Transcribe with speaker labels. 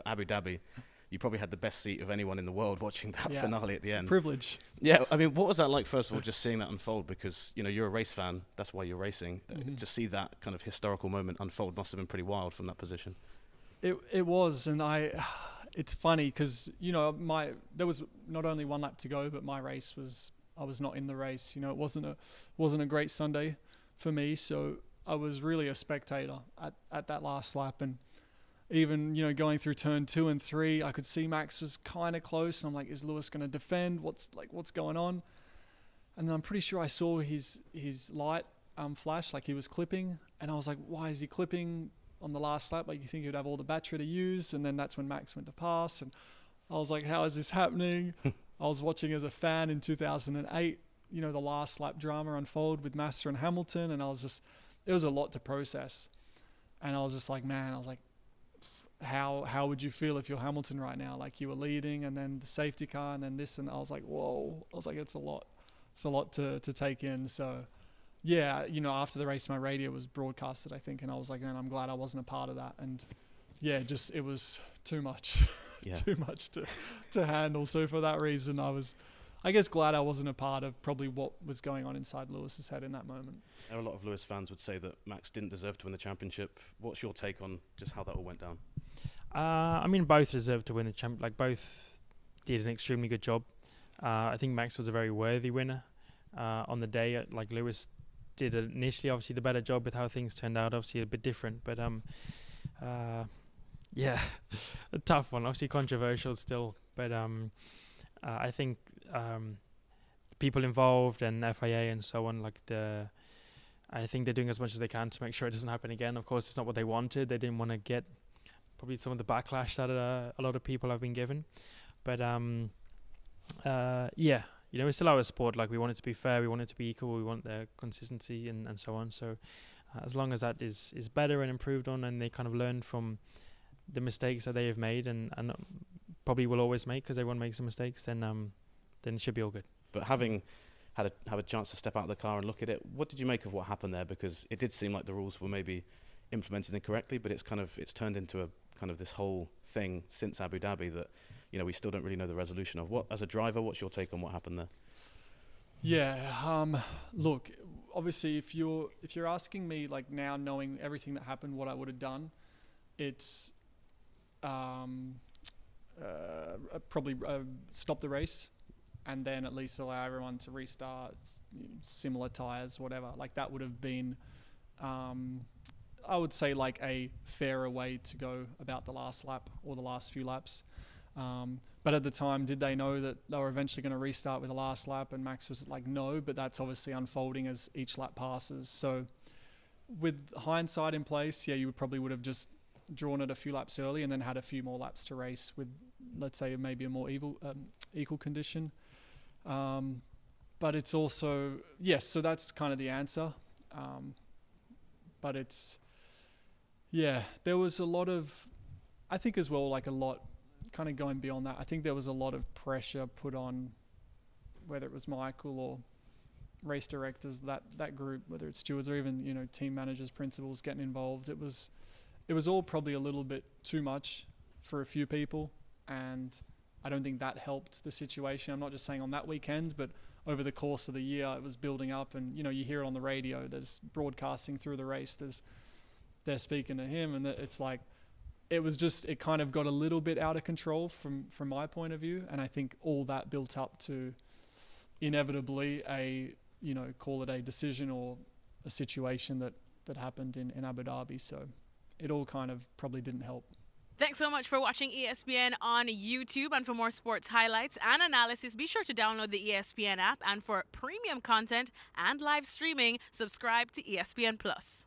Speaker 1: Abu Dhabi, you probably had the best seat of anyone in the world watching that finale at the end.
Speaker 2: It's a privilege.
Speaker 1: Yeah, I mean, what was that like, first of all, just seeing that unfold? Because, you're a race fan, that's why you're racing. To see that kind of historical moment unfold must have been pretty wild from that position.
Speaker 2: It was, and it's funny because, there was not only one lap to go, but my race I was not in the race. It wasn't a great Sunday for me, so I was really a spectator at that last lap. And even, going through turn 2 and 3, I could see Max was kind of close. And I'm like, is Lewis going to defend? What's going on? And then I'm pretty sure I saw his light flash, like he was clipping. And I was like, why is he clipping on the last lap? Like, you think he'd have all the battery to use. And then that's when Max went to pass. And I was like, how is this happening? I was watching as a fan in 2008, the last lap drama unfold with Massa and Hamilton. And it was a lot to process. And I was just like, man, how would you feel if you're Hamilton right now? Like, you were leading and then the safety car and then this, and I was like, whoa. I was like, it's a lot to take in. So yeah, after the race, my radio was broadcasted, I think, and I was like, man, I'm glad I wasn't a part of that. And yeah, it was too much, too much to handle. So for that reason, I guess glad I wasn't a part of probably what was going on inside Lewis's head in that moment.
Speaker 1: A lot of Lewis fans would say that Max didn't deserve to win the championship. What's your take on just how that all went down?
Speaker 3: I mean, both deserved to win the championship. Like, both did an extremely good job. I think Max was a very worthy winner on the day. Like, Lewis did initially, obviously, the better job with how things turned out. Obviously, a bit different, but yeah, a tough one. Obviously, controversial still, but I think people involved and FIA and so on, I think they're doing as much as they can to make sure it doesn't happen again. Of course, it's not what they wanted. They didn't want to get probably some of the backlash that a lot of people have been given. But yeah, it's still our sport. Like, we want it to be fair, we want it to be equal, we want the consistency and so on. So as long as that is better and improved on, and they kind of learn from the mistakes that they have made and probably will always make, because everyone makes some mistakes, then it should be all good.
Speaker 1: But having have a chance to step out of the car and look at it, what did you make of what happened there? Because it did seem like the rules were maybe implemented incorrectly, but it's turned into a kind of this whole thing since Abu Dhabi that we still don't really know the resolution of. What, as a driver, what's your take on what happened there?
Speaker 2: Yeah, look, obviously if you're asking me, like, now knowing everything that happened, what I would have done, it's probably stop the race and then at least allow everyone to restart, similar tires, whatever. Like, that would have been, I would say, like, a fairer way to go about the last lap or the last few laps. But at the time, did they know that they were eventually going to restart with the last lap? And Max was like, no, but that's obviously unfolding as each lap passes. So with hindsight in place, yeah, you would have just drawn it a few laps early and then had a few more laps to race with, let's say, maybe a more equal condition. But it's also, yes, so that's kind of the answer. But it's, yeah, there was a lot of, I think as well, like, a lot kind of going beyond that. I think there was a lot of pressure put on, whether it was Michael or race directors, that group, whether it's stewards or even, team managers, principals getting involved. It was all probably a little bit too much for a few people, and I don't think that helped the situation. I'm not just saying on that weekend, but over the course of the year, it was building up, and you hear it on the radio. There's broadcasting through the race. They're speaking to him, and it's like, it kind of got a little bit out of control from my point of view, and I think all that built up to inevitably call it a decision or a situation that happened in Abu Dhabi. So it all kind of probably didn't help.
Speaker 4: Thanks so much for watching ESPN on YouTube. And for more sports highlights and analysis, be sure to download the ESPN app. And for premium content and live streaming, subscribe to ESPN Plus.